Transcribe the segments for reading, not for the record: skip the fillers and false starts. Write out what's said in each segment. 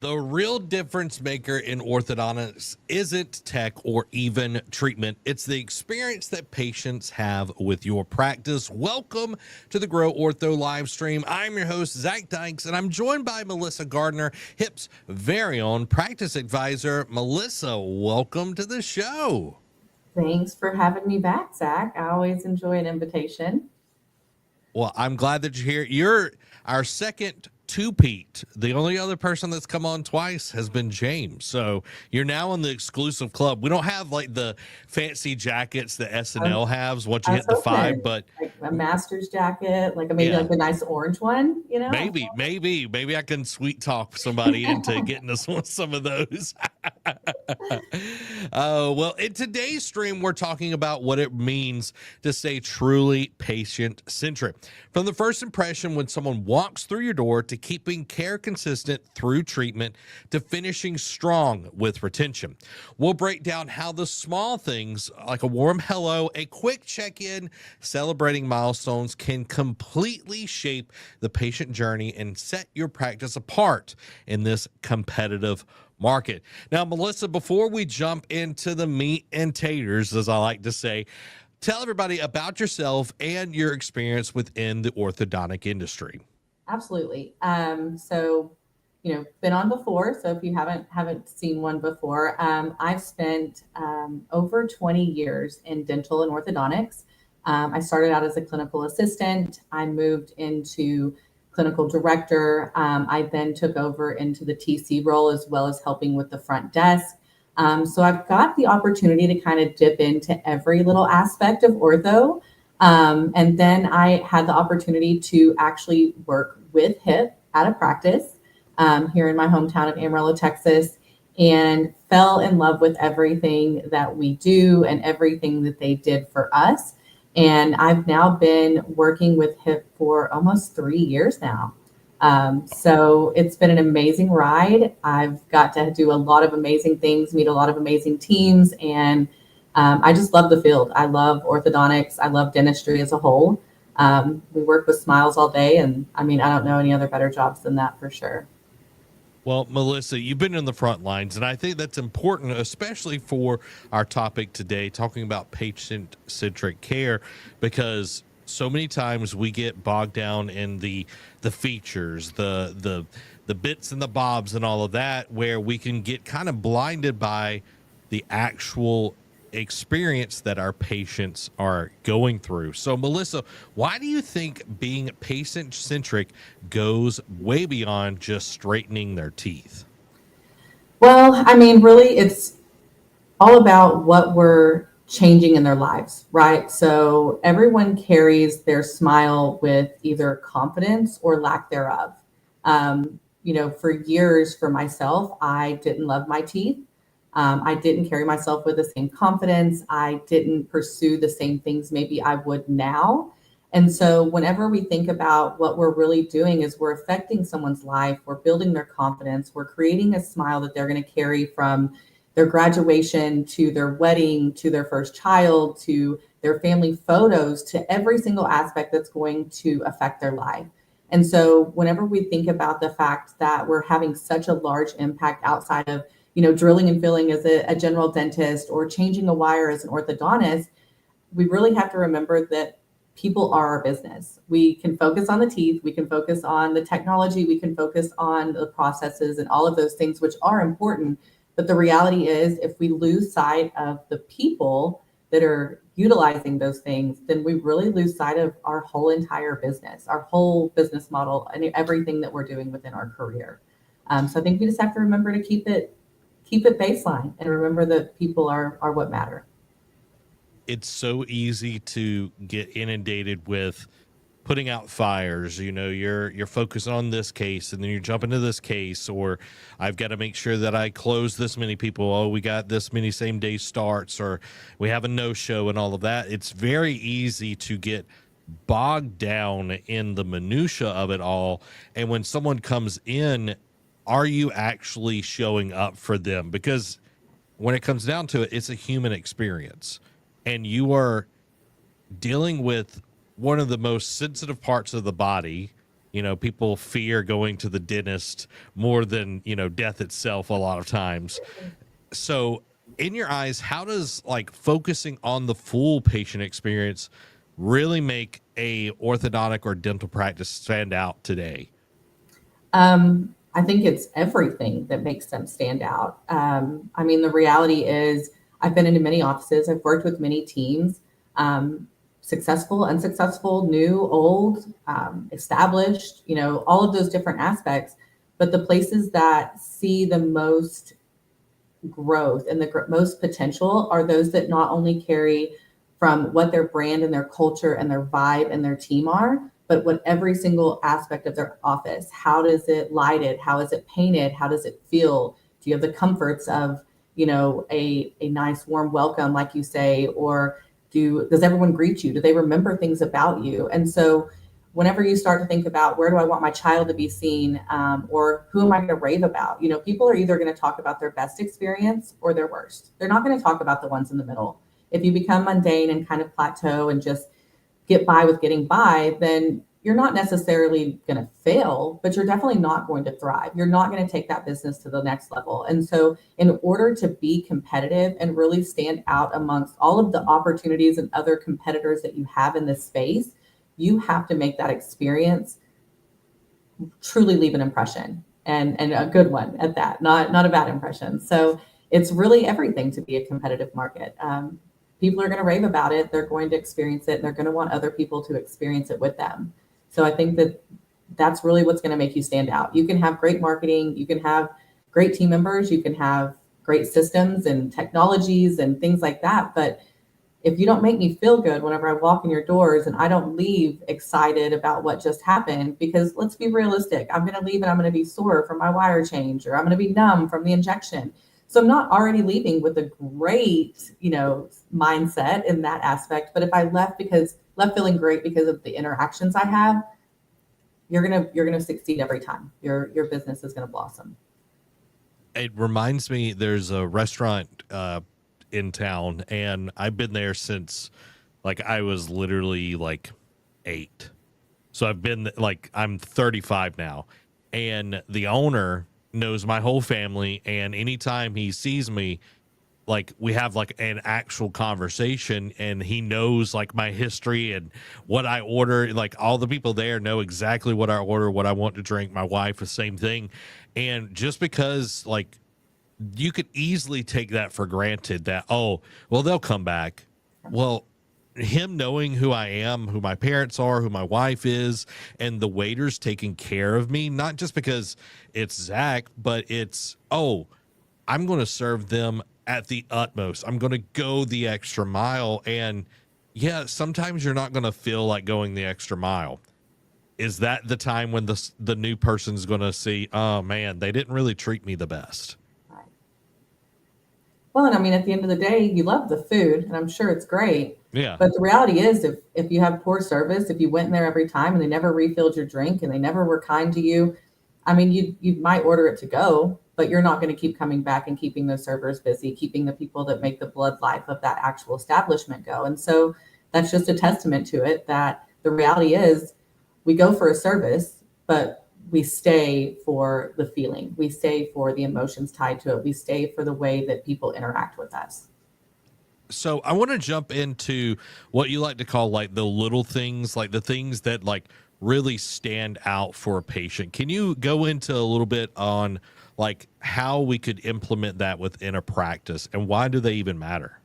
The real difference maker in orthodontics isn't tech or even treatment. It's the experience that patients have with your practice. Welcome to the Grow Ortho live stream. I'm your host, Zach Dykes, and I'm joined by Melissa Gardner, HIP's very own practice advisor. Melissa, welcome to the show. Thanks for having me back, Zach. I always enjoy an invitation. Well, I'm glad that you're here. You're our second two-peat. The only other person that's come on twice has been James. So you're now in the exclusive club. We don't have like the fancy jackets that SNL has once you I was hit the hoping five, but like a master's jacket, like maybe yeah. like a nice orange one, you know? Maybe I can sweet talk somebody into getting us some of those. Well, in today's stream, we're talking about what it means to stay truly patient centric. From the first impression when someone walks through your door to keeping care consistent through treatment to finishing strong with retention. We'll break down how the small things like a warm hello, a quick check-in, celebrating milestones can completely shape the patient journey and set your practice apart in this competitive market. Now, Melissa, before we jump into the meat and taters, as I like to say, tell everybody about yourself and your experience within the orthodontic industry. Absolutely. Been on before. So if you haven't seen one before, I've spent over 20 years in dental and orthodontics. I started out as a clinical assistant. I moved into clinical director. I then took over into the TC role as well as helping with the front desk. So I've got the opportunity to kind of dip into every little aspect of ortho. And then I had the opportunity to actually work with HIP at a practice here in my hometown of Amarillo, Texas, and fell in love with everything that we do and everything that they did for us. And I've now been working with HIP for almost 3 years now. So it's been an amazing ride. I've got to do a lot of amazing things, meet a lot of amazing teams, and I just love the field. I love orthodontics. I love dentistry as a whole. We work with smiles all day, and I mean, I don't know any other better jobs than that for sure. Well, Melissa, you've been in the front lines, and I think that's important, especially for our topic today, talking about patient-centric care, because so many times we get bogged down in the features, the bits and the bobs and all of that, where we can get kind of blinded by the actual experience that our patients are going through. So, Melissa, why do you think being patient centric goes way beyond just straightening their teeth? Well, I mean, really, it's all about what we're changing in their lives, right? So everyone carries their smile with either confidence or lack thereof. For years for myself, I didn't love my teeth. I didn't carry myself with the same confidence. I didn't pursue the same things maybe I would now. And so, whenever we think about what we're really doing, is we're affecting someone's life, we're building their confidence, we're creating a smile that they're going to carry from their graduation to their wedding to their first child to their family photos to every single aspect that's going to affect their life. And so, whenever we think about the fact that we're having such a large impact outside of drilling and filling as a general dentist or changing a wire as an orthodontist, we really have to remember that people are our business. We can focus on the teeth, we can focus on the technology, we can focus on the processes and all of those things, which are important. But the reality is, if we lose sight of the people that are utilizing those things, then we really lose sight of our whole entire business, our whole business model, and everything that we're doing within our career. So I think we just have to remember to keep it baseline and remember that people are what matter. It's so easy to get inundated with putting out fires. You're focusing on this case and then you're jumping to this case, or I've got to make sure that I close this many people. Oh, we got this many same day starts, or we have a no-show and all of that. It's very easy to get bogged down in the minutia of it all. And when someone comes in, are you actually showing up for them? Because when it comes down to it, it's a human experience, and you are dealing with one of the most sensitive parts of the body People fear going to the dentist more than, death itself a lot of times. So in your eyes, how does like focusing on the full patient experience really make a orthodontic or dental practice stand out today? I think it's everything that makes them stand out. I mean, the reality is, I've been into many offices, I've worked with many teams, um, successful, unsuccessful, new, old, established, all of those different aspects. But the places that see the most growth and the most potential are those that not only carry from what their brand and their culture and their vibe and their team are, but what every single aspect of their office. How does it lighted? How is it painted? How does it feel? Do you have the comforts of, a nice warm welcome, like you say, or does everyone greet you? Do they remember things about you? And so whenever you start to think about where do I want my child to be seen, or who am I going to rave about, people are either going to talk about their best experience or their worst. They're not going to talk about the ones in the middle. If you become mundane and kind of plateau and just get by with getting by, then you're not necessarily going to fail, but you're definitely not going to thrive. You're not going to take that business to the next level. And so, in order to be competitive and really stand out amongst all of the opportunities and other competitors that you have in this space, you have to make that experience truly leave an impression, and a good one at that, not a bad impression. So it's really everything to be a competitive market. People are going to rave about it. They're going to experience it, and they're going to want other people to experience it with them. So I think that that's really what's going to make you stand out. You can have great marketing, you can have great team members, you can have great systems and technologies and things like that, but if you don't make me feel good whenever I walk in your doors and I don't leave excited about what just happened, because let's be realistic, I'm going to leave and I'm going to be sore from my wire change, or I'm going to be numb from the injection. So I'm not already leaving with a great, mindset in that aspect. But if I left feeling great because of the interactions I have, you're gonna succeed every time. Your business is gonna blossom. It reminds me, there's a restaurant in town, and I've been there since like I was literally like 8. So I've been like, I'm 35 now, and the owner knows my whole family. And anytime he sees me, like we have like an actual conversation, and he knows like my history and what I order. Like all the people there know exactly what I order, what I want to drink. My wife, the same thing. And just because like you could easily take that for granted that, oh, well, they'll come back. Well, him knowing who I am, who my parents are, who my wife is, and the waiters taking care of me, not just because it's Zach, but it's, oh, I'm going to serve them at the utmost. I'm going to go the extra mile. And yeah, sometimes you're not going to feel like going the extra mile. Is that the time when the new person's going to see, oh man, they didn't really treat me the best? Right. Well, and I mean, at the end of the day, you love the food, and I'm sure it's great. Yeah. But the reality is, if you have poor service, if you went in there every time and they never refilled your drink and they never were kind to you, I mean, you might order it to go, but you're not going to keep coming back and keeping those servers busy, keeping the people that make the blood life of that actual establishment go. And so that's just a testament to it, that the reality is we go for a service, but we stay for the feeling. We stay for the emotions tied to it. We stay for the way that people interact with us. So I want to jump into what you like to call like the little things, like the things that like really stand out for a patient. Can you go into a little bit on like how we could implement that within a practice, and why do they even matter?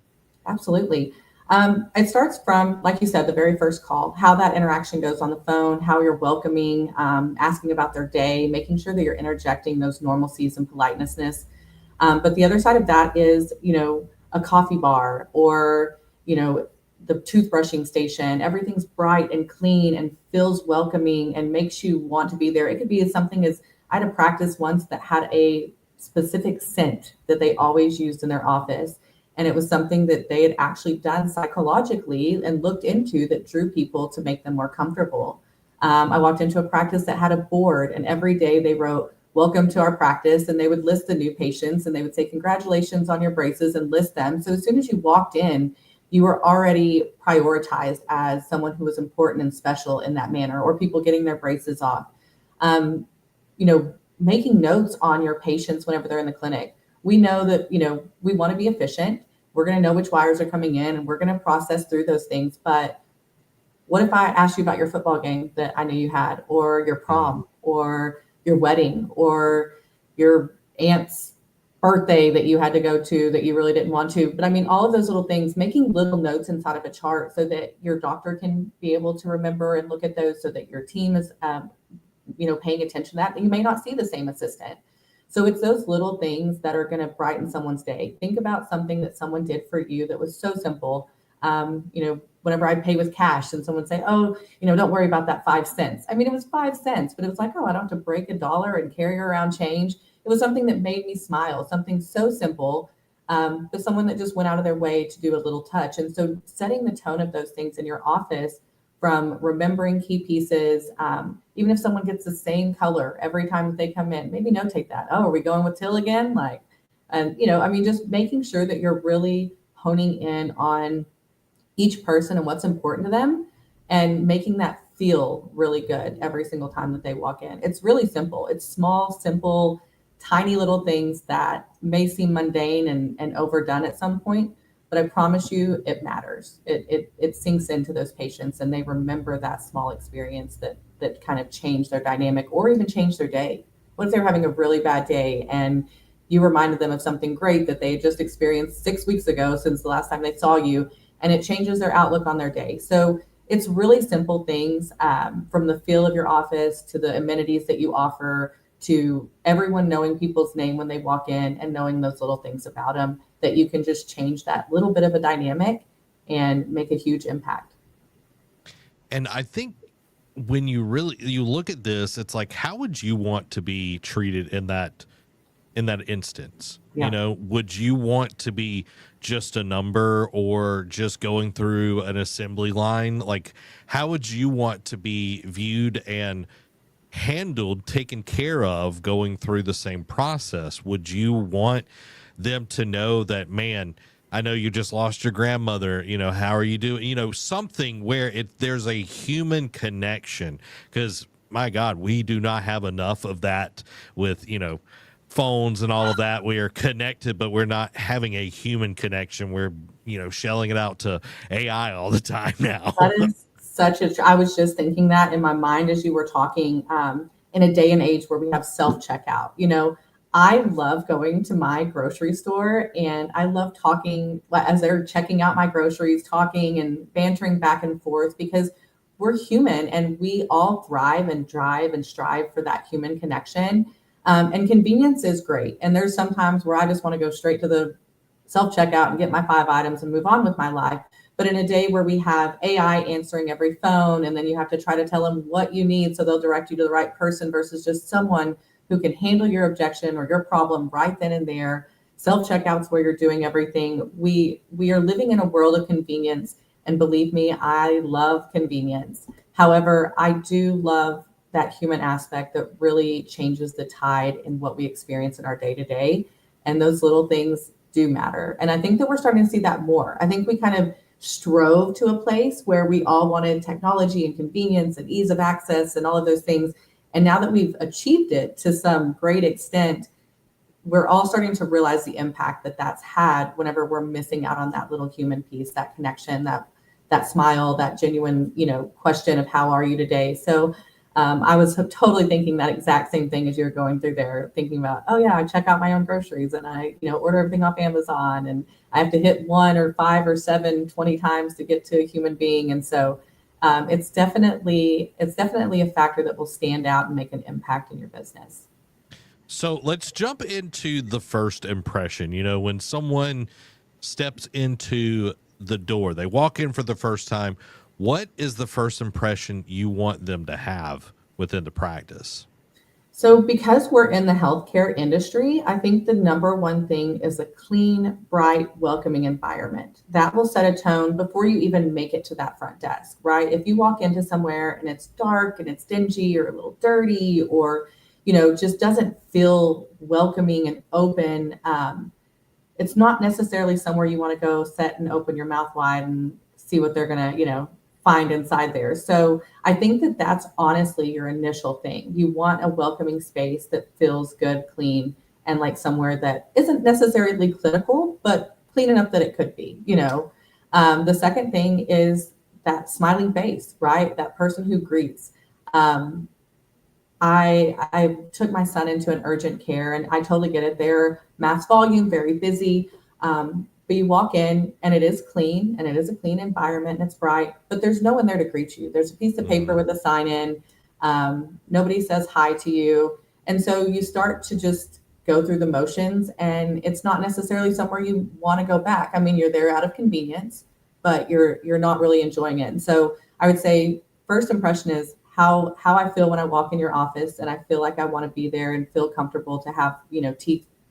Absolutely. It starts from, like you said, the very first call, how that interaction goes on the phone, how you're welcoming, asking about their day, making sure that you're interjecting those normalcies and politenessness. But the other side of that is, a coffee bar, or, the toothbrushing station. Everything's bright and clean and feels welcoming and makes you want to be there. It could be something as, I had a practice once that had a specific scent that they always used in their office. And it was something that they had actually done psychologically and looked into that drew people to make them more comfortable. I walked into a practice that had a board, and every day they wrote, "Welcome to our practice." And they would list the new patients, and they would say, "Congratulations on your braces," and list them. So as soon as you walked in, you were already prioritized as someone who was important and special in that manner, or people getting their braces off. You know, making notes on your patients whenever they're in the clinic. We know that, we want to be efficient. We're going to know which wires are coming in and we're going to process through those things. But what if I asked you about your football game that I knew you had, or your prom, or your wedding, or your aunt's birthday that you had to go to that you really didn't want to? But I mean, all of those little things, making little notes inside of a chart so that your doctor can be able to remember and look at those, so that your team is, paying attention to that. You may not see the same assistant. So it's those little things that are going to brighten someone's day. Think about something that someone did for you that was so simple. Whenever I pay with cash and someone say, oh, don't worry about that 5 cents. I mean, it was 5 cents, but it was like, oh, I don't have to break $1 and carry around change. It was something that made me smile, something so simple, but someone that just went out of their way to do a little touch. And so setting the tone of those things in your office, from remembering key pieces, even if someone gets the same color every time that they come in, maybe notate that. Oh, are we going with teal again? Just making sure that you're really honing in on each person and what's important to them, and making that feel really good every single time that they walk in. It's really simple. It's small, simple, tiny little things that may seem mundane and overdone at some point, but I promise you it matters. It sinks into those patients and they remember that small experience that kind of changed their dynamic or even changed their day. What if they're having a really bad day and you reminded them of something great that they had just experienced 6 weeks ago since the last time they saw you, and it changes their outlook on their day. So it's really simple things, from the feel of your office to the amenities that you offer to everyone knowing people's name when they walk in and knowing those little things about them, that you can just change that little bit of a dynamic and make a huge impact. And I think when you look at this, it's like, how would you want to be treated in that instance? Yeah. Would you want to be just a number or just going through an assembly line? Like, how would you want to be viewed and handled, taken care of, going through the same process? Would you want them to know that, man, I know you just lost your grandmother, how are you doing? Something where there's a human connection, because my God, we do not have enough of that with, phones and all of that. We are connected, but we're not having a human connection. We're, shelling it out to AI all the time now. That is I was just thinking that in my mind as you were talking, in a day and age where we have self checkout. I love going to my grocery store and I love talking as they're checking out my groceries, talking and bantering back and forth, because we're human and we all thrive and drive and strive for that human connection. And convenience is great. And there's sometimes where I just want to go straight to the self checkout and get my 5 items and move on with my life. But in a day where we have AI answering every phone, and then you have to try to tell them what you need so they'll direct you to the right person versus just someone who can handle your objection or your problem right then and there. Self checkouts where you're doing everything. We are living in a world of convenience, and believe me, I love convenience. However, I do love that human aspect that really changes the tide in what we experience in our day to day, and those little things do matter. And I think that we're starting to see that more. I think we kind of strove to a place where we all wanted technology and convenience and ease of access and all of those things. And now that we've achieved it to some great extent, we're all starting to realize the impact that that's had whenever we're missing out on that little human piece, that connection, that smile, that genuine, question of how are you today? So I was totally thinking that exact same thing as you were going through there, thinking about, oh yeah, I check out my own groceries and I, order everything off Amazon, and I have to hit 1 or 5 or 7, 20 times to get to a human being. And so it's definitely a factor that will stand out and make an impact in your business. So let's jump into the first impression. When someone steps into the door, they walk in for the first time, what is the first impression you want them to have within the practice? So because we're in the healthcare industry, I think the number one thing is a clean, bright, welcoming environment. That will set a tone before you even make it to that front desk, right? If you walk into somewhere and it's dark and it's dingy or a little dirty, or, just doesn't feel welcoming and open, it's not necessarily somewhere you want to go sit and open your mouth wide and see what they're going to, find inside there. So I think that that's honestly your initial thing. You want a welcoming space that feels good, clean, and like somewhere that isn't necessarily clinical, but clean enough that it could be, you know. The second thing is that smiling face, right? That person who greets. Um, I took my son into an urgent care, and I totally get it. They're mass volume, very busy. But you walk in and it is clean and it is a clean environment and it's bright, but there's no one there to greet you. There's a piece of paper Mhm. with a sign in. Nobody says hi to you. And so you start to just go through the motions, and it's not necessarily somewhere you want to go back. I mean, you're there out of convenience, but you're not really enjoying it. And so I would say first impression is how I feel when I walk in your office, and I feel like I want to be there and feel comfortable to have, you know,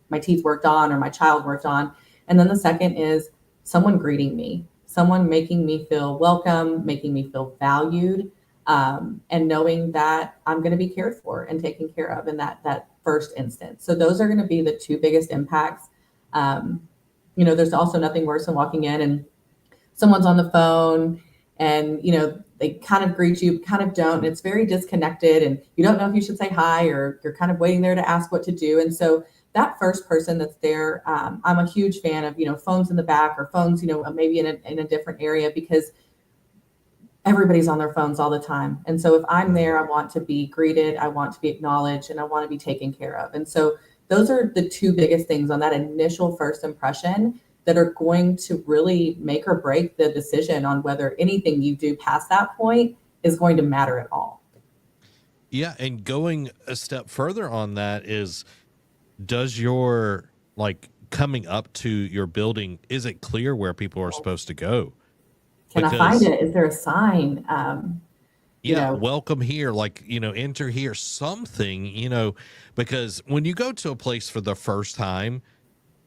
my teeth worked on or my child worked on. And then the second is someone greeting me, someone making me feel welcome, making me feel valued, and knowing that I'm going to be cared for and taken care of in that first instance. So those are going to be the two biggest impacts. Um, you know, there's also nothing worse than walking in and someone's on the phone, and you know they kind of greet you, kind of don't, and it's very disconnected, and you don't know if you should say hi, or you're kind of waiting there to ask what to do. And so that first person that's there, I'm a huge fan of, you know, phones in the back, or phones, you know, maybe in a different area, because everybody's on their phones all the time. And so if I'm there, I want to be greeted, I want to be acknowledged, and I want to be taken care of. And so those are the two biggest things on that initial first impression that are going to really make or break the decision on whether anything you do past that point is going to matter at all. Yeah, and going a step further on that is, does your like coming up to your building, is it clear where people are supposed to go? Can I find Because it? Is there a sign? You yeah, know, welcome here, like, enter here, something, because when you go to a place for the first time,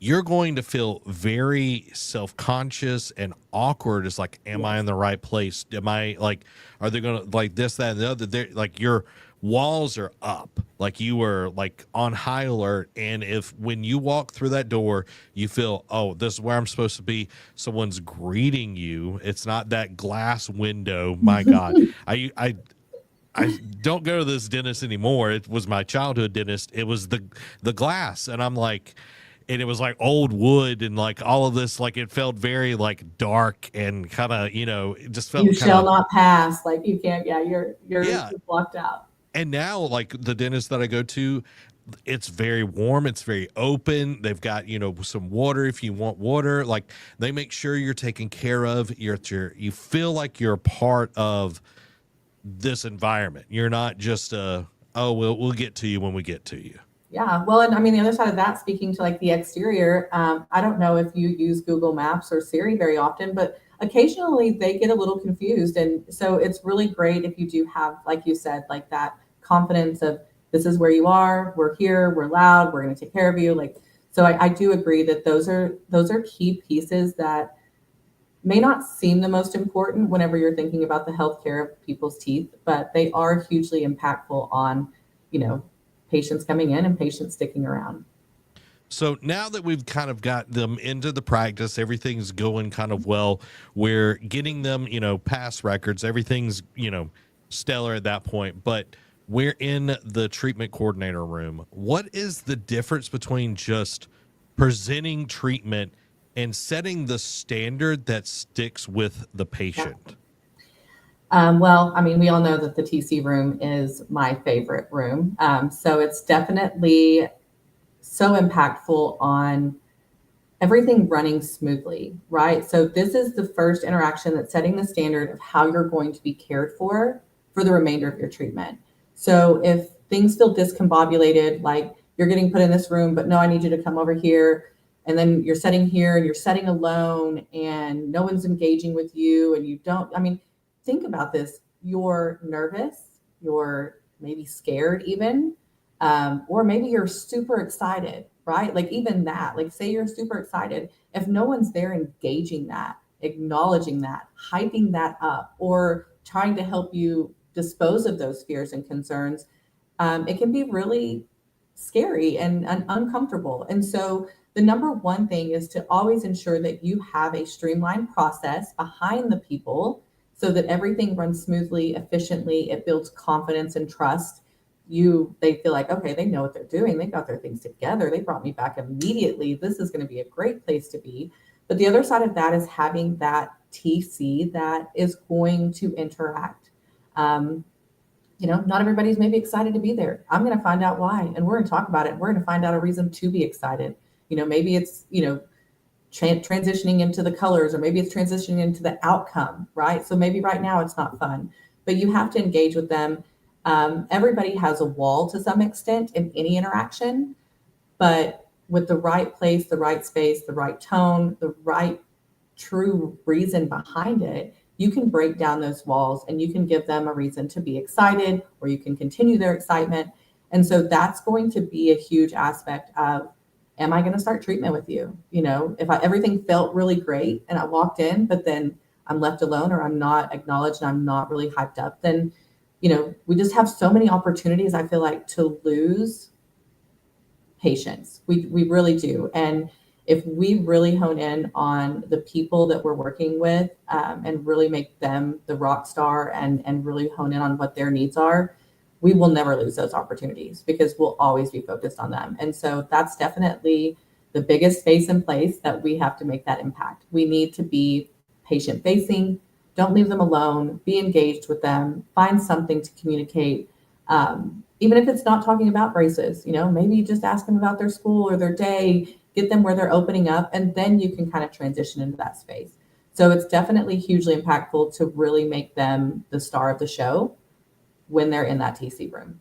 you're going to feel very self-conscious and awkward. It's like, am I yes. in the right place? Am I like, are they gonna like this, that, and the other? They're like, your walls are up, like you were like on high alert. And if when you walk through that door, you feel, oh, this is where I'm supposed to be, someone's greeting you. It's not that glass window. My God. I don't go to this dentist anymore. It was my childhood dentist. It was the glass, and I'm like, and it was like old wood and like all of this, like it felt very like dark and kind of, it just You felt kind shall of, not pass. Like you can't. Yeah, you're yeah. blocked out. And now, like the dentist that I go to, it's very warm. It's very open. They've got, some water if you want water. Like they make sure you're taken care of. You feel like you're part of this environment. You're not just oh, we'll get to you when we get to you. Yeah, well, and I mean, the other side of that, speaking to like the exterior, I don't know if you use Google Maps or Siri very often, but occasionally they get a little confused. And so it's really great if you do have, like you said, like that confidence of this is where you are, we're here, we're loud, we're going to take care of you. Like, so I do agree that those are key pieces that may not seem the most important whenever you're thinking about the healthcare of people's teeth, but they are hugely impactful on, you know, patients coming in and patients sticking around. So now that we've kind of got them into the practice, everything's going kind of well. We're getting them, pass records. Everything's, stellar at that point. But we're in the treatment coordinator room. What is the difference between just presenting treatment and setting the standard that sticks with the Yeah. patient? Well, I mean, we all know that the TC room is my favorite room. So it's definitely so impactful on everything running smoothly, right? So this is the first interaction that's setting the standard of how you're going to be cared for the remainder of your treatment. So if things feel discombobulated, like you're getting put in this room, but no, I need you to come over here, and then you're sitting here and you're sitting alone and no one's engaging with you, and you don't, I mean, think about this. You're nervous, you're maybe scared even, or maybe you're super excited, right? Like even that, like say you're super excited, if no one's there engaging that, acknowledging that, hyping that up, or trying to help you dispose of those fears and concerns, it can be really scary and uncomfortable. And so the number one thing is to always ensure that you have a streamlined process behind the people so that everything runs smoothly, efficiently. It builds confidence and trust. They feel like, okay, they know what they're doing. They got their things together. They brought me back immediately. This is going to be a great place to be. But the other side of that is having that TC that is going to interact. Um, not everybody's maybe excited to be there. I'm going to find out why, and we're going to talk about it. We're going to find out a reason to be excited. Maybe it's, transitioning into the colors, or maybe it's transitioning into the outcome, right? So maybe right now it's not fun, but you have to engage with them. Everybody has a wall to some extent in any interaction, but with the right place, the right space, the right tone, the right true reason behind it, you can break down those walls and you can give them a reason to be excited, or you can continue their excitement. And so that's going to be a huge aspect of, am I going to start treatment with you? If everything felt really great and I walked in, but then I'm left alone, or I'm not acknowledged and I'm not really hyped up, then, we just have so many opportunities, I feel like, to lose patients. We really do. And if we really hone in on the people that we're working with, and really make them the rock star, and really hone in on what their needs are, we will never lose those opportunities, because we'll always be focused on them. And so that's definitely the biggest space and place that we have to make that impact. We need to be patient facing. Don't leave them alone. Be engaged with them. Find something to communicate. Even if it's not talking about braces, maybe just ask them about their school or their day, get them where they're opening up, and then you can kind of transition into that space. So it's definitely hugely impactful to really make them the star of the show when they're in that TC room.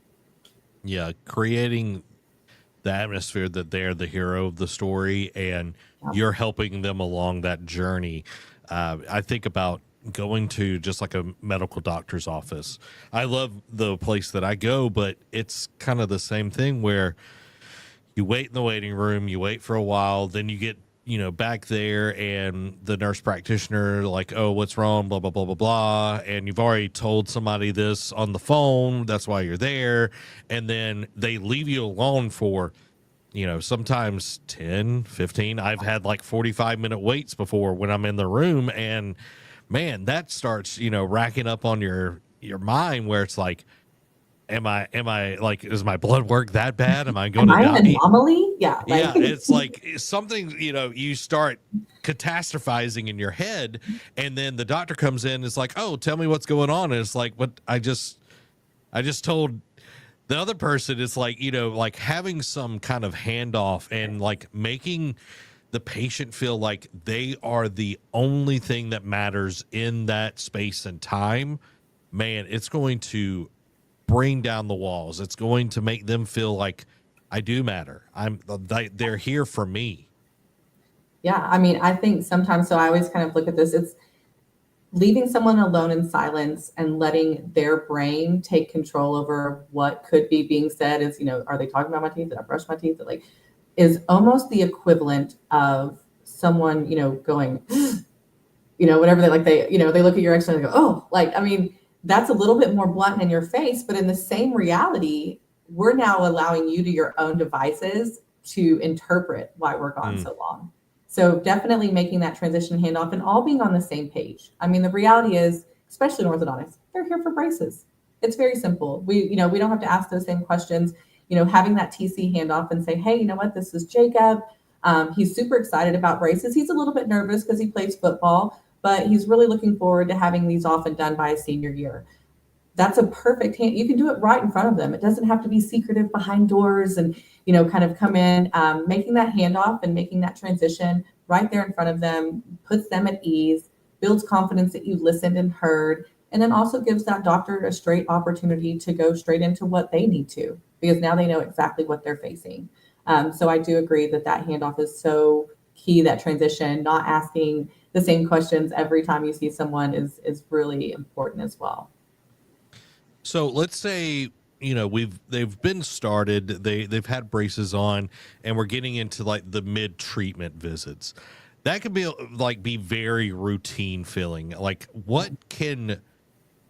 Yeah, creating the atmosphere that they're the hero of the story, and you're helping them along that journey. I think about going to just like a medical doctor's office. I love the place that I go, but it's kind of the same thing where you wait in the waiting room, you wait for a while, then you get, back there, and the nurse practitioner like, oh, what's wrong, blah, blah, blah, blah, blah. And you've already told somebody this on the phone. That's why you're there. And then they leave you alone for, sometimes 10, 15. I've had like 45-minute waits before when I'm in the room, and man, that starts, racking up on your mind, where it's like, am I like, is my blood work that bad? Am I going to die? An anomaly? Yeah. Yeah, it's like something, you start catastrophizing in your head, and then the doctor comes in and is like, oh, tell me what's going on. And it's like, what I just told the other person. It's like, like having some kind of handoff, and like making the patient feel like they are the only thing that matters in that space and time. Man, it's going to bring down the walls. It's going to make them feel like I do matter. They're here for me. Yeah. I mean, I think sometimes, so I always kind of look at this, it's leaving someone alone in silence and letting their brain take control over what could be being said is, are they talking about my teeth? Did I brush my teeth? Like, is almost the equivalent of someone, going, whatever they look at your x-ray and they go, oh, like, I mean, that's a little bit more blunt in your face, but in the same reality, we're now allowing you to your own devices to interpret why we're gone so long. So definitely making that transition handoff and all being on the same page. I mean, the reality is, especially in orthodontics, they're here for braces. It's very simple. We don't have to ask those same questions. Having that TC handoff and say, hey, you know what, this is Jacob. He's super excited about braces. He's a little bit nervous because he plays football, but he's really looking forward to having these off and done by his senior year. That's a perfect hand. You can do it right in front of them. It doesn't have to be secretive behind doors and, kind of come in. Making that handoff and making that transition right there in front of them puts them at ease, builds confidence that you listened and heard, and then also gives that doctor a straight opportunity to go straight into what they need to, because now they know exactly what they're facing. So I do agree that handoff is so key. That transition, not asking the same questions every time you see someone, is really important as well. So let's say, they've been started, they've had braces on, and we're getting into like the mid-treatment visits. That could be very routine feeling. Like, what can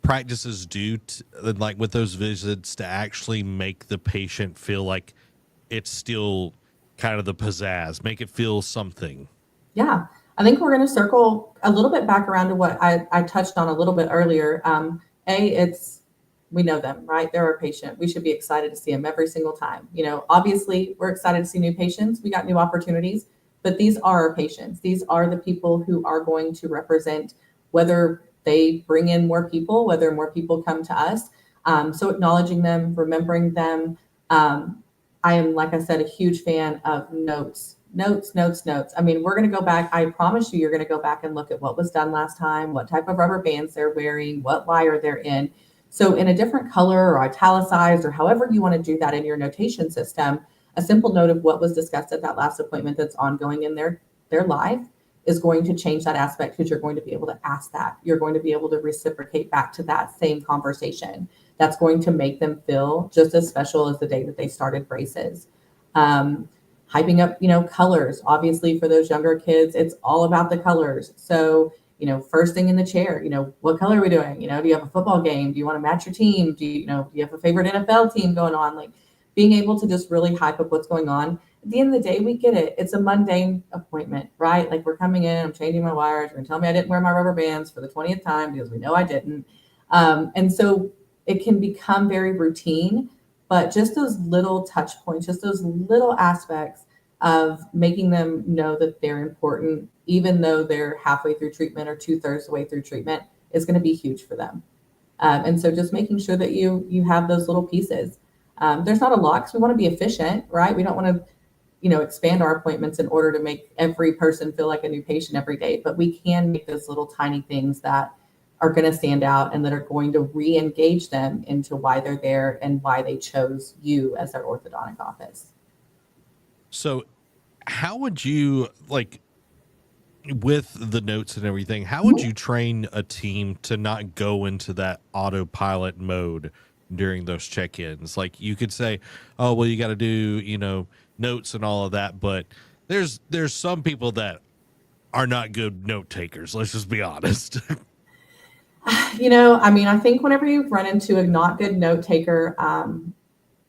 practices do like with those visits to actually make the patient feel like it's still kind of the pizzazz, make it feel something? Yeah. I think we're going to circle a little bit back around to what I touched on a little bit earlier. It's we know them, right? They're our patient. We should be excited to see them every single time. Obviously, we're excited to see new patients. We got new opportunities, but these are our patients. These are the people who are going to represent whether they bring in more people, whether more people come to us. So acknowledging them, remembering them. I am, like I said, a huge fan of notes. Notes, notes, notes. I mean, we're going to go back. I promise you're going to go back and look at what was done last time, what type of rubber bands they're wearing, what wire they're in. So in a different color or italicized or however you want to do that in your notation system, a simple note of what was discussed at that last appointment that's ongoing in their life is going to change that aspect because you're going to be able to ask that. You're going to be able to reciprocate back to that same conversation. That's going to make them feel just as special as the day that they started braces. Hyping up, colors. Obviously, for those younger kids, it's all about the colors. So, first thing in the chair, what color are we doing? Do you have a football game? Do you want to match your team? Do you have a favorite NFL team going on? Like being able to just really hype up what's going on. At the end of the day, we get it. It's a mundane appointment, right? Like we're coming in, I'm changing my wires. You're going to tell me I didn't wear my rubber bands for the 20th time because we know I didn't. And so it can become very routine, but just those little touch points, just those little aspects of making them know that they're important, even though they're halfway through treatment or 2/3 the way through treatment, is going to be huge for them. And so just making sure that you have those little pieces. There's not a lot because we want to be efficient, right? We don't want to expand our appointments in order to make every person feel like a new patient every day, but we can make those little tiny things that are going to stand out and that are going to re-engage them into why they're there and why they chose you as their orthodontic office. So how would you, like, with the notes and everything, how would you train a team to not go into that autopilot mode during those check-ins? Like you could say, oh, well, you got to do, notes and all of that, but there's some people that are not good note takers. Let's just be honest. I think whenever you run into a not good note taker,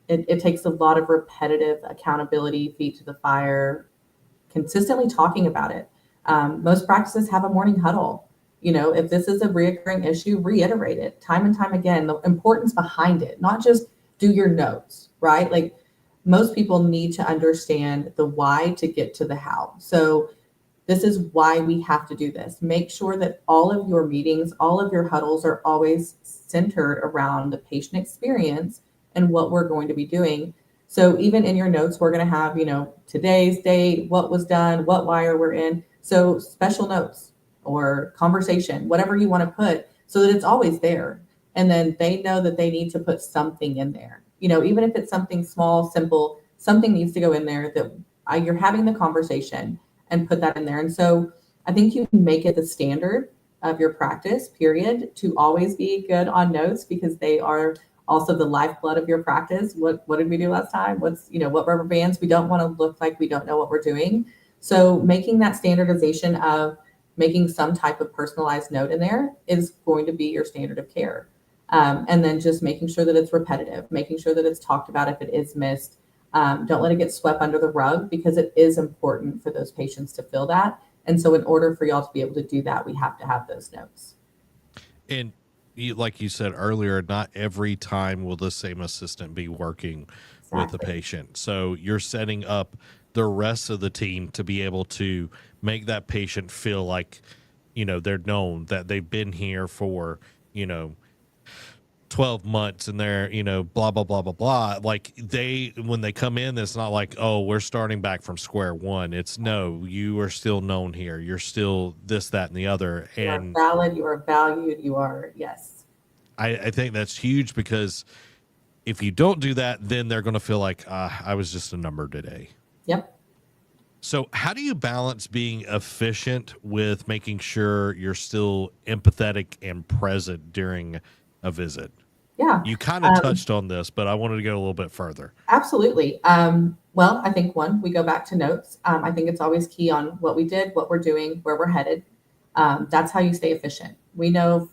it takes a lot of repetitive accountability, feet to the fire, consistently talking about it. Most practices have a morning huddle. If this is a reoccurring issue, reiterate it time and time again, the importance behind it, not just do your notes, right? Like most people need to understand the why to get to the how. So this is why we have to do this. Make sure that all of your meetings, all of your huddles are always centered around the patient experience and what we're going to be doing. So even in your notes, we're going to have, today's date, what was done, what wire we're in. So special notes or conversation, whatever you want to put so that it's always there. And then they know that they need to put something in there. Even if it's something small, simple, something needs to go in there that you're having the conversation and put that in there. And so I think you can make it the standard of your practice, period, to always be good on notes because they are also the lifeblood of your practice. What did we do last time? What rubber bands? We don't want to look like we don't know what we're doing. So making that standardization of making some type of personalized note in there is going to be your standard of care. And then just making sure that it's repetitive, making sure that it's talked about if it is missed. Don't let it get swept under the rug because it is important for those patients to feel that. And so in order for y'all to be able to do that, we have to have those notes. And like you said earlier, not every time will the same assistant be working with the patient. So you're setting up the rest of the team to be able to make that patient feel like, they're known, that they've been here for, 12 months and they're, blah, blah, blah, blah, blah. Like when they come in, it's not like, oh, we're starting back from square one. It's no, you are still known here. You're still this, that, and the other. You And are valid, you are valued, you are, yes. I think that's huge because if you don't do that, then they're going to feel like, I was just a number today. Yep. So how do you balance being efficient with making sure you're still empathetic and present during a visit? Yeah. You kind of touched on this, but I wanted to go a little bit further. Absolutely. Well, I think we go back to notes. I think it's always key on what we did, what we're doing, where we're headed. That's how you stay efficient. We know,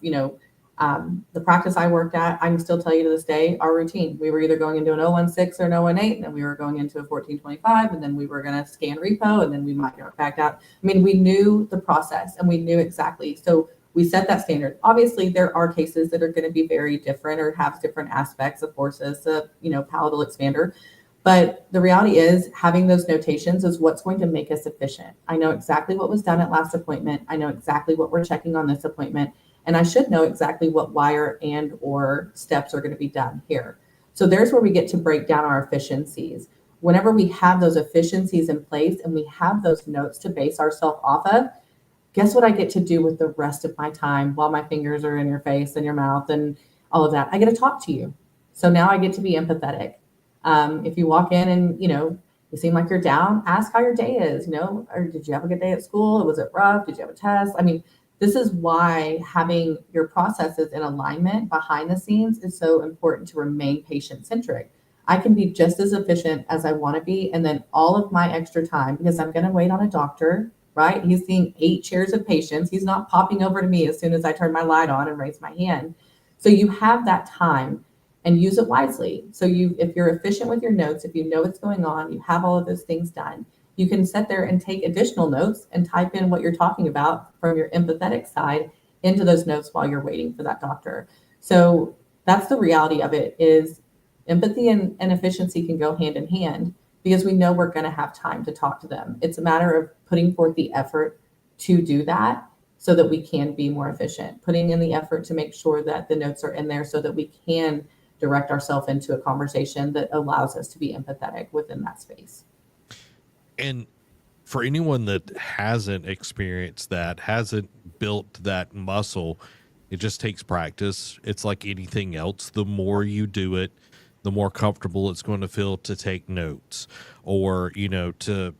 The practice I worked at, I can still tell you to this day, our routine. We were either going into an 016 or an 018, and then we were going into a 1425, and then we were going to scan repo, and then we might go back out. I mean, we knew the process and we knew exactly. So we set that standard. Obviously, there are cases that are going to be very different or have different aspects of forces, palatal expander. But the reality is having those notations is what's going to make us efficient. I know exactly what was done at last appointment. I know exactly what we're checking on this appointment. And I should know exactly what wire and or steps are going to be done here. So there's where we get to break down our efficiencies. Whenever we have those efficiencies in place and we have those notes to base ourselves off of, guess what I get to do with the rest of my time while my fingers are in your face and your mouth and all of that? I get to talk to you. So now I get to be empathetic. If you walk in and, you seem like you're down, ask how your day is, or did you have a good day at school? Was it rough? Did you have a test? I mean, this is why having your processes in alignment behind the scenes is so important to remain patient-centric. I can be just as efficient as I want to be, and then all of my extra time, because I'm going to wait on a doctor, right? He's seeing 8 chairs of patients. He's not popping over to me as soon as I turn my light on and raise my hand. So you have that time and use it wisely. So if you're efficient with your notes, if you know what's going on, you have all of those things done, you can sit there and take additional notes and type in what you're talking about from your empathetic side into those notes while you're waiting for that doctor. So that's the reality of it, is empathy and efficiency can go hand in hand, because we know we're going to have time to talk to them. It's a matter of putting forth the effort to do that so that we can be more efficient, putting in the effort to make sure that the notes are in there so that we can direct ourselves into a conversation that allows us to be empathetic within that space. And for anyone that hasn't experienced that, hasn't built that muscle, it just takes practice. It's like anything else. The more you do it, the more comfortable it's going to feel to take notes, or, to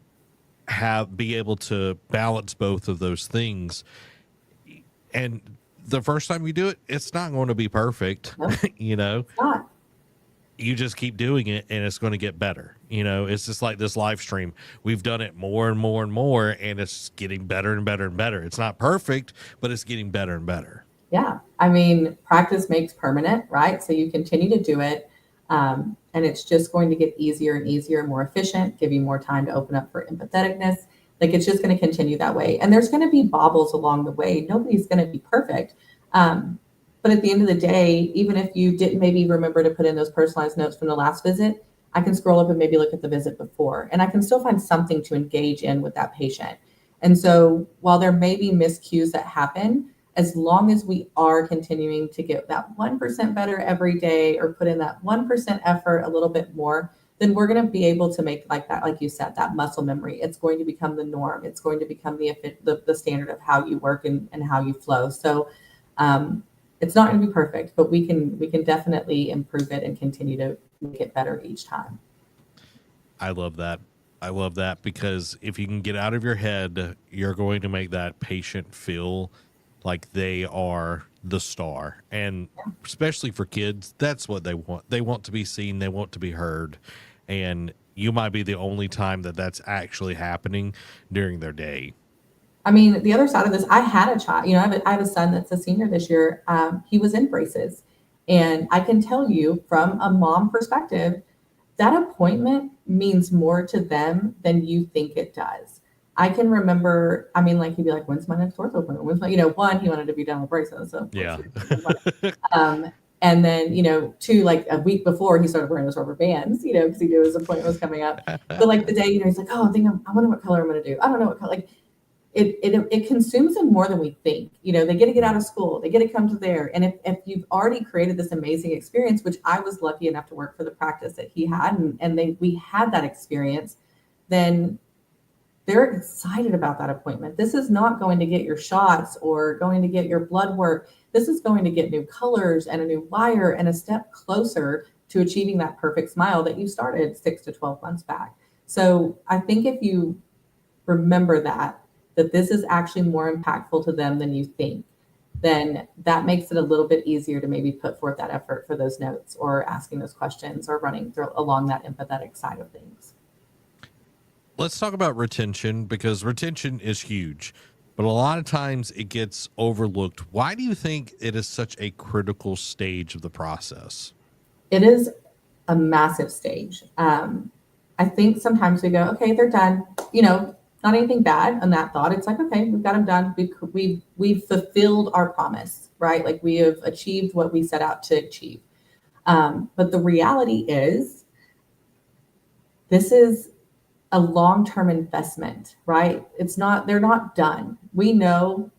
be able to balance both of those things. And the first time you do it, it's not going to be perfect. Nope. It's not. You just keep doing it and it's going to get better. It's just like this live stream. We've done it more and more and more, and it's getting better and better and better. It's not perfect, but it's getting better and better. Yeah. I mean, practice makes permanent, right? So you continue to do it. And it's just going to get easier and easier, more efficient, give you more time to open up for empatheticness. Like, it's just going to continue that way. And there's going to be bobbles along the way. Nobody's going to be perfect. But at the end of the day, even if you didn't maybe remember to put in those personalized notes from the last visit, I can scroll up and maybe look at the visit before, and I can still find something to engage in with that patient. And so while there may be miscues that happen, as long as we are continuing to get that 1% better every day, or put in that 1% effort a little bit more, then we're going to be able to make, like that, like you said, that muscle memory. It's going to become the norm. It's going to become the standard of how you work and how you flow. So it's not going to be perfect, but we can definitely improve it and continue to make it better each time. I love that. I love that, because if you can get out of your head, you're going to make that patient feel like they are the star. And especially for kids, that's what they want. They want to be seen. They want to be heard. And you might be the only time that that's actually happening during their day. I mean, the other side of this, I had a child, I have a son that's a senior this year. He was in braces. And I can tell you from a mom perspective, that appointment means more to them than you think it does. I can remember, he'd be like, when's my next ortho appointment? One, he wanted to be done with braces. So yeah. And then, 2, like a week before, he started wearing those rubber bands, because he knew his appointment was coming up. But like the day, he's like, oh, I wonder what color I'm going to do. I don't know what color. Like, it consumes them more than we think. They get to get out of school, they get to come to there. And if you've already created this amazing experience, which I was lucky enough to work for the practice that he had, and we had that experience, then they're excited about that appointment. This is not going to get your shots or going to get your blood work. This is going to get new colors and a new wire and a step closer to achieving that perfect smile that you started 6 to 12 months back. So I think if you remember that this is actually more impactful to them than you think, then that makes it a little bit easier to maybe put forth that effort for those notes, or asking those questions, or running along that empathetic side of things. Let's talk about retention, because retention is huge. but a lot of times it gets overlooked. Why do you think it is such a critical stage of the process? It is a massive stage. I think sometimes we go, okay, they're done. Not anything bad on that thought. It's like, okay, we've got them done. We've fulfilled our promise, right? Like we have achieved what we set out to achieve. But the reality is, this is a long-term investment, right? They're not done. We know,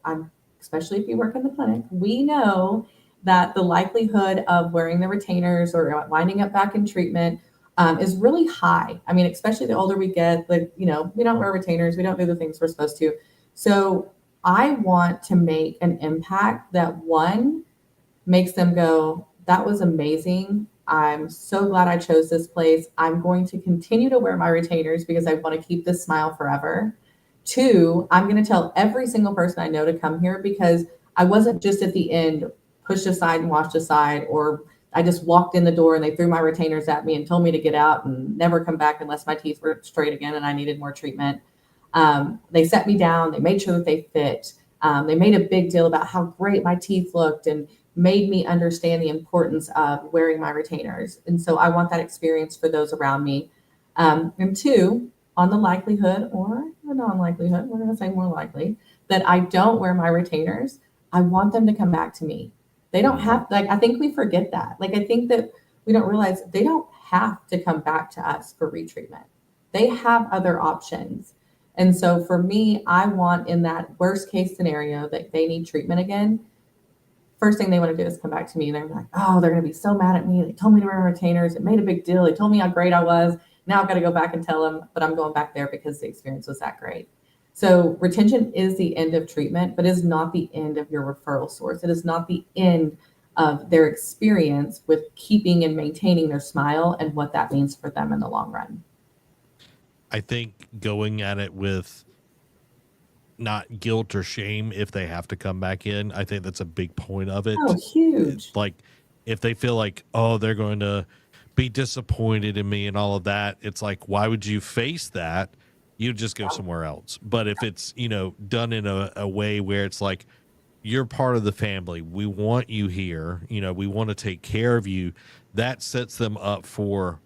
especially if you work in the clinic, we know that the likelihood of wearing the retainers or winding up back in treatment is really high. I mean, especially the older we get, like, we don't wear retainers, we don't do the things we're supposed to. So I want to make an impact that, one, makes them go, that was amazing. I'm so glad I chose this place. I'm going to continue to wear my retainers because I want to keep this smile forever. Two, I'm going to tell every single person I know to come here because I wasn't just at the end pushed aside and washed aside, or I just walked in the door and they threw my retainers at me and told me to get out and never come back unless my teeth were straight again and I needed more treatment. They set me down. They made sure that they fit. They made a big deal about how great my teeth looked and made me understand the importance of wearing my retainers. And so I want that experience for those around me. And two, on the likelihood or the non-likelihood, we're going to say more likely, that I don't wear my retainers, I want them to come back to me. They don't have, like, I think we forget that. Like, I think that we don't realize they don't have to come back to us for retreatment. They have other options. And so for me, I want, in that worst case scenario that they need treatment again, first thing they want to do is come back to me and they're like, oh, they're going to be so mad at me. They told me to wear retainers. It made a big deal. They told me how great I was. Now I've got to go back and tell them, but I'm going back there because the experience was that great. So retention is the end of treatment, but is not the end of your referral source. It is not the end of their experience with keeping and maintaining their smile and what that means for them in the long run. I think going at it with not guilt or shame if they have to come back in, I think that's a big point of it. Oh, huge. Like, if they feel like, oh, they're going to be disappointed in me and all of that, it's like, why would you face that? You just go somewhere else. But if it's, done in a way where it's like, you're part of the family, we want you here, we want to take care of you, that sets them up for,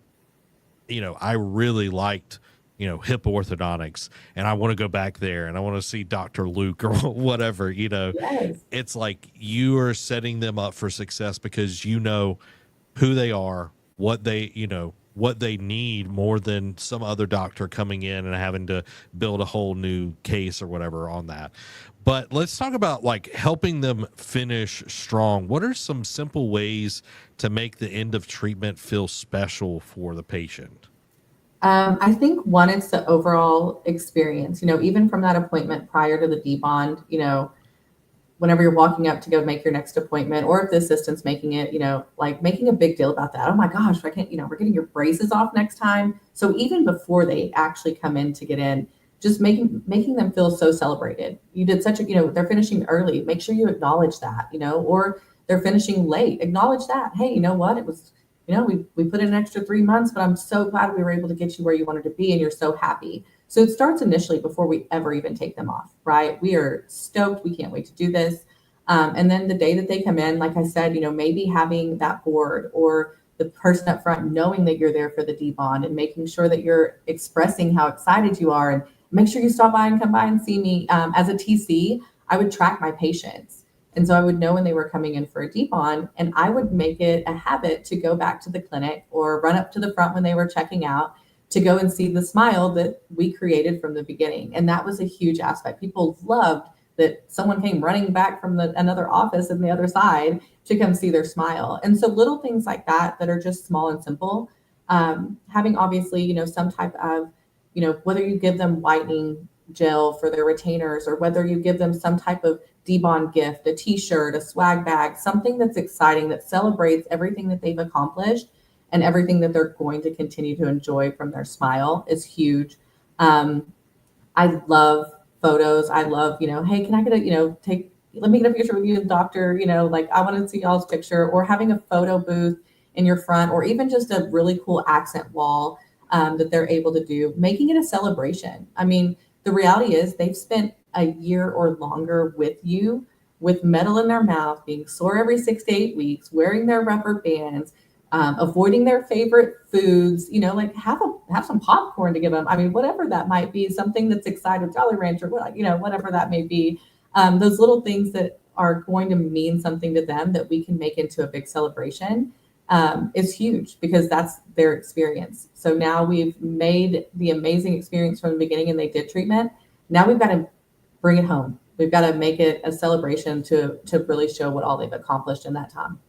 I really liked, hip orthodontics, and I want to go back there and I want to see Dr. Luke or whatever, Yes. It's like you are setting them up for success because you know who they are, what they need, more than some other doctor coming in and having to build a whole new case or whatever on that. But let's talk about, like, helping them finish strong. What are some simple ways to make the end of treatment feel special for the patient? I think one, it's the overall experience, even from that appointment prior to the debond, whenever you're walking up to go make your next appointment, or if the assistant's making it, like making a big deal about that. Oh my gosh, I can't, we're getting your braces off next time. So even before they actually come in to get in, just making them feel so celebrated. You did such a, they're finishing early. Make sure you acknowledge that, or they're finishing late. Acknowledge that. Hey, you know what? It was, we put in an extra 3 months, but I'm so glad we were able to get you where you wanted to be, and you're so happy. So it starts initially before we ever even take them off, right? We are stoked. We can't wait to do this. And then the day that they come in, like I said, maybe having that board or the person up front knowing that you're there for the debond and making sure that you're expressing how excited you are, and make sure you stop by and come by and see me. As a TC, I would track my patients. And so I would know when they were coming in for a debond, and I would make it a habit to go back to the clinic or run up to the front when they were checking out to go and see the smile that we created from the beginning. And that was a huge aspect. People loved that someone came running back from another office on the other side to come see their smile. And so little things like that that are just small and simple. Having, obviously, some type of, whether you give them whitening gel for their retainers, or whether you give them some type of debond gift, a t-shirt, a swag bag, something that's exciting, that celebrates everything that they've accomplished and everything that they're going to continue to enjoy from their smile, is huge. I love photos. I love, hey, can I get let me get a picture with you and doctor, like, I want to see y'all's picture, or having a photo booth in your front, or even just a really cool accent wall that they're able to do, making it a celebration. I mean, the reality is they've spent a year or longer with you with metal in their mouth, being sore every 6 to 8 weeks, wearing their rubber bands, avoiding their favorite foods, like have some popcorn to give them. I mean, whatever that might be, something that's excited, Jolly Rancher, whatever that may be. Those little things that are going to mean something to them that we can make into a big celebration is huge because that's their experience. So now we've made the amazing experience from the beginning and they did treatment. Now we've got to bring it home. We've got to make it a celebration to really show what all they've accomplished in that time.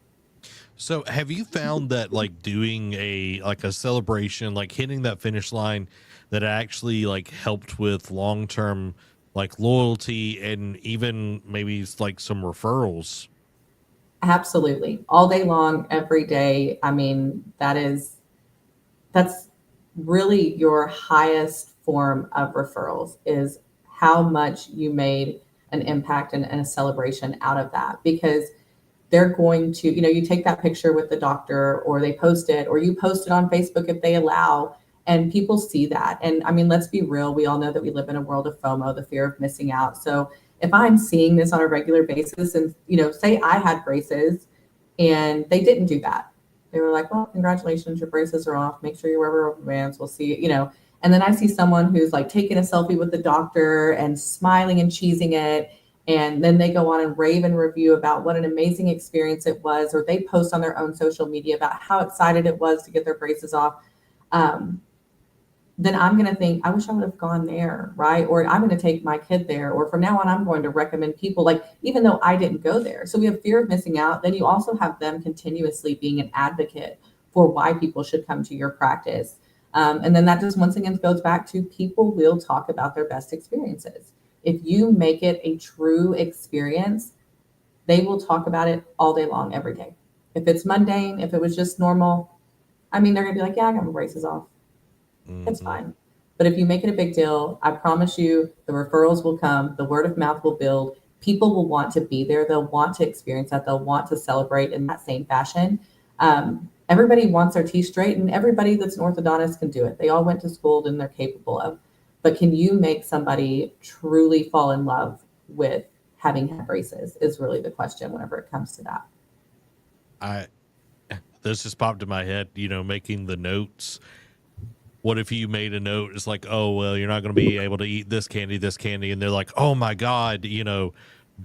So have you found that like doing a celebration, like hitting that finish line, that actually like helped with long-term like loyalty and even maybe like some referrals? Absolutely. All day long, every day. I mean, that's really your highest form of referrals is how much you made an impact and a celebration out of that because they're going to, you take that picture with the doctor or they post it or you post it on Facebook if they allow, and people see that. And I mean, let's be real. We all know that we live in a world of FOMO, the fear of missing out. So if I'm seeing this on a regular basis and, say I had braces and they didn't do that, they were like, well, congratulations, your braces are off. Make sure you wear rubber bands. We'll see, and then I see someone who's like taking a selfie with the doctor and smiling and cheesing it, and then they go on and rave and review about what an amazing experience it was, or they post on their own social media about how excited it was to get their braces off. Um, then I'm going to think, I wish I would have gone there, right? Or I'm going to take my kid there, or from now on, I'm going to recommend people, like, even though I didn't go there. So we have fear of missing out. Then you also have them continuously being an advocate for why people should come to your practice. And then that just once again goes back to people will talk about their best experiences. If you make it a true experience, they will talk about it all day long, every day. If it's mundane, if it was just normal, I mean, they're going to be like, yeah, I got my braces off. It's Hmm. fine. But if you make it a big deal, I promise you the referrals will come, the word of mouth will build. People will want to be there. They'll want to experience that. They'll want to celebrate in that same fashion. Everybody wants their teeth straight, and everybody that's an orthodontist can do it. They all went to school and they're capable of. But can you make somebody truly fall in love with having had braces? Is really the question whenever it comes to that. I This just popped in my head, making the notes. What if you made a note? It's like, oh, well, you're not going to be able to eat this candy. And they're like, oh my God,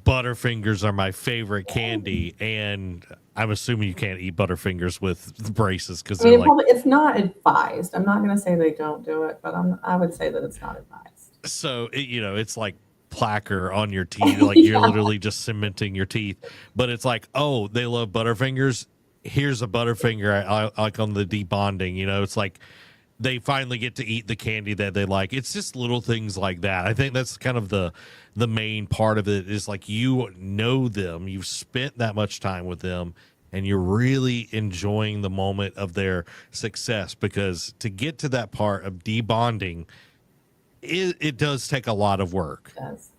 Butterfingers are my favorite candy. And I'm assuming you can't eat Butterfingers with braces because I they're mean, like, it's not advised. I'm not going to say they don't do it, but I would say that it's not advised. so, it's like placker on your teeth. Like you're Yeah. literally just cementing your teeth. But it's like, oh, they love Butterfingers. Here's a Butterfinger, like on the debonding, it's like, they finally get to eat the candy that they like. It's just little things like that. I think that's kind of the main part of it is like you know them, you've spent that much time with them, and you're really enjoying the moment of their success because to get to that part of debonding, it does take a lot of work. It does.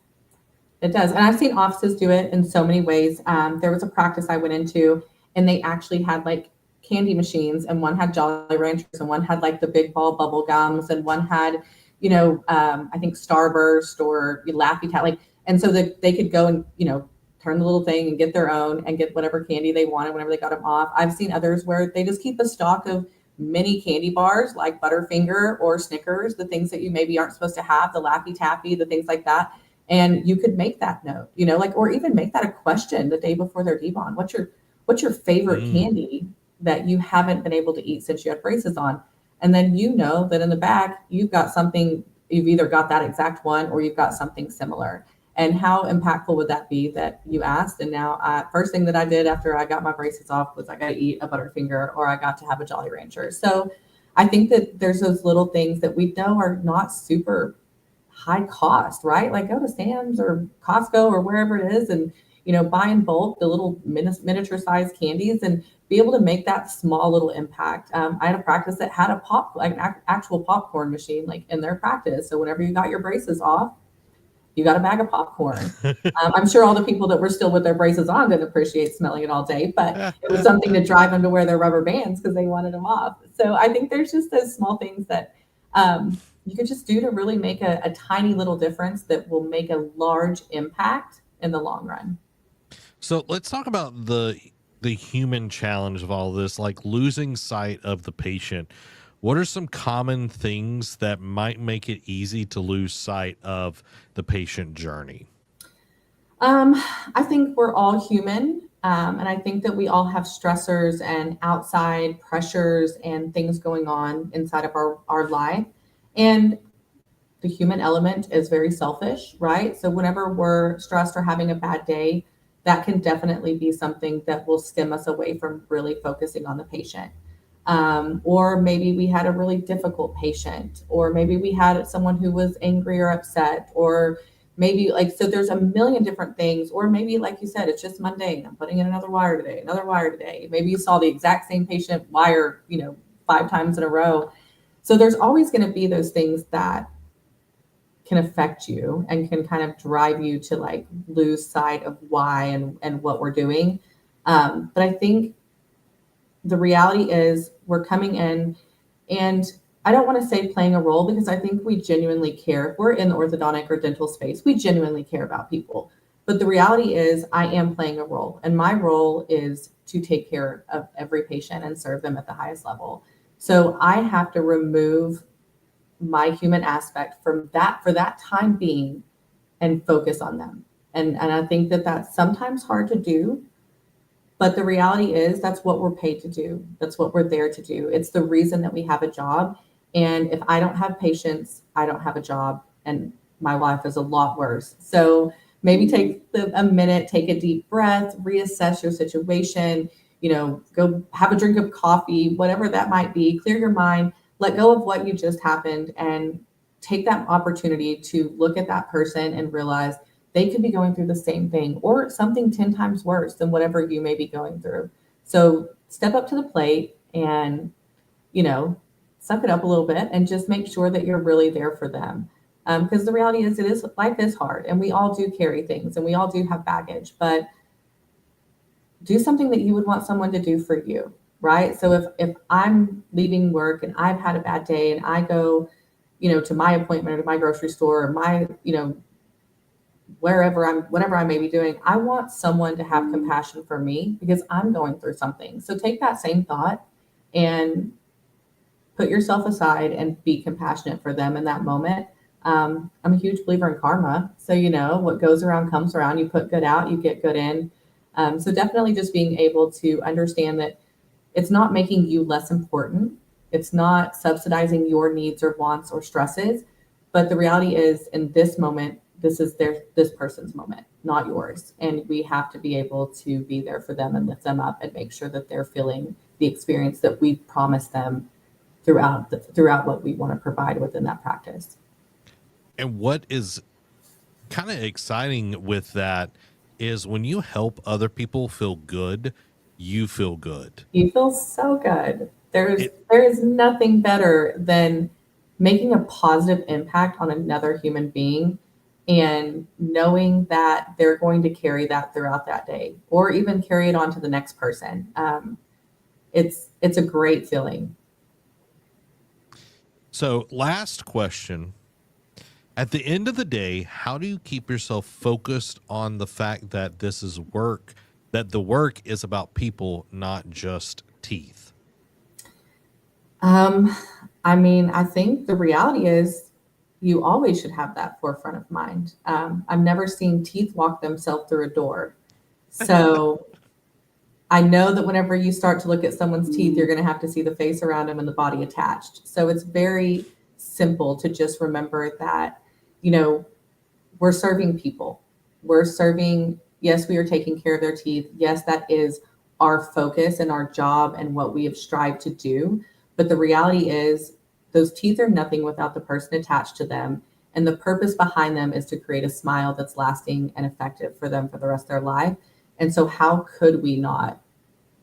It does. And I've seen offices do it in so many ways. There was a practice I went into, and they actually had like candy machines, and one had Jolly Ranchers, and one had like the big ball bubble gums, and one had, I think Starburst or Laffy Tat, like, and so that they could go and, turn the little thing and get their own and get whatever candy they wanted whenever they got them off. I've seen others where they just keep a stock of mini candy bars like Butterfinger or Snickers, the things that you maybe aren't supposed to have, the Laffy Taffy, the things like that. And you could make that note, like, or even make that a question the day before their debond. What's your favorite Mm. candy that you haven't been able to eat since you had braces on? And then you know that in the back you've got something, you've either got that exact one or you've got something similar. And how impactful would that be that you asked? And now, first thing that I did after I got my braces off was I got to eat a Butterfinger or I got to have a Jolly Rancher. So I think that there's those little things that we know are not super high cost, right? Like go to Sam's or Costco or wherever it is and, buy in bulk the little miniature sized candies and be able to make that small little impact. I had a practice that had a like an actual popcorn machine, like in their practice. So whenever you got your braces off, you got a bag of popcorn. I'm sure all the people that were still with their braces on didn't appreciate smelling it all day, but it was something to drive them to wear their rubber bands because they wanted them off. So I think there's just those small things that you could just do to really make a tiny little difference that will make a large impact in the long run. So let's talk about the human challenge of all this, like losing sight of the patient. What are some common things that might make it easy to lose sight of the patient journey? I think we're all human. And I think that we all have stressors and outside pressures and things going on inside of our life. And the human element is very selfish, right? So whenever we're stressed or having a bad day, that can definitely be something that will stem us away from really focusing on the patient. Or maybe we had a really difficult patient, or maybe we had someone who was angry or upset, or maybe like, so there's a million different things. Or maybe, like you said, it's just mundane. I'm putting in another wire today, another wire today. Maybe you saw the exact same patient wire, 5 times in a row. So there's always going to be those things that can affect you and can kind of drive you to like lose sight of why and what we're doing. But I think the reality is we're coming in, and I don't want to say playing a role, because I think we genuinely care. If we're in the orthodontic or dental space, we genuinely care about people. But the reality is I am playing a role, and my role is to take care of every patient and serve them at the highest level. So I have to remove my human aspect from that for that time being and focus on them. And I think that that's sometimes hard to do, but the reality is that's what we're paid to do. That's what we're there to do. It's the reason that we have a job. And if I don't have patients, I don't have a job, and my life is a lot worse. So maybe take a minute, take a deep breath, reassess your situation, go have a drink of coffee, whatever that might be, clear your mind, let go of what you just happened, and take that opportunity to look at that person and realize they could be going through the same thing or something 10 times worse than whatever you may be going through. So step up to the plate and, suck it up a little bit and just make sure that you're really there for them. Because the reality is, life is hard, and we all do carry things and we all do have baggage, but do something that you would want someone to do for you, right? So if I'm leaving work and I've had a bad day and I go, to my appointment or to my grocery store or my, whatever I may be doing, I want someone to have compassion for me because I'm going through something. So take that same thought and put yourself aside and be compassionate for them in that moment. I'm a huge believer in karma. So, what goes around comes around. You put good out, you get good in. So definitely just being able to understand that it's not making you less important. It's not subsidizing your needs or wants or stresses. But the reality is, in this moment, this is this person's moment, not yours. And we have to be able to be there for them and lift them up and make sure that they're feeling the experience that we promised them throughout what we want to provide within that practice. And what is kind of exciting with that is when you help other people feel good, you feel good. You feel so good. There is nothing better than making a positive impact on another human being and knowing that they're going to carry that throughout that day or even carry it on to the next person. It's a great feeling. So, last question. At the end of the day, how do you keep yourself focused on the fact that this is work, that the work is about people, not just teeth? I think the reality is you always should have that forefront of mind. I've never seen teeth walk themselves through a door. So I know that whenever you start to look at someone's teeth, you're going to have to see the face around them and the body attached. So it's very simple to just remember that, we're serving people. We're serving, yes, we are taking care of their teeth. Yes, that is our focus and our job and what we have strived to do. But the reality is those teeth are nothing without the person attached to them. And the purpose behind them is to create a smile that's lasting and effective for them for the rest of their life. And so how could we not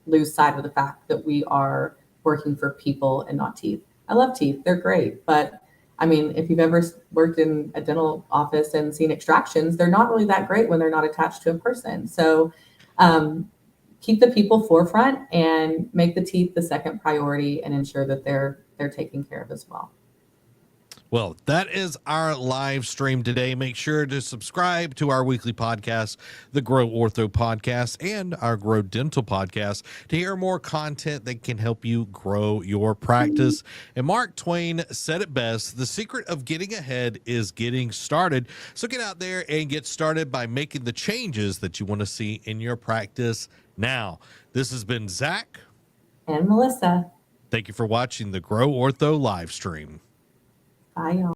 lose sight of the fact that we are working for people and not teeth? I love teeth. They're great. But if you've ever worked in a dental office and seen extractions, they're not really that great when they're not attached to a person. So keep the people forefront and make the teeth the second priority and ensure that they're taken care of as well. Well, that is our live stream today. Make sure to subscribe to our weekly podcast, the Grow Ortho podcast, and our Grow Dental podcast to hear more content that can help you grow your practice. And Mark Twain said it best: the secret of getting ahead is getting started. So get out there and get started by making the changes that you want to see in your practice now. This has been Zach And Melissa. Thank you for watching the Grow Ortho live stream. Bye, y'all.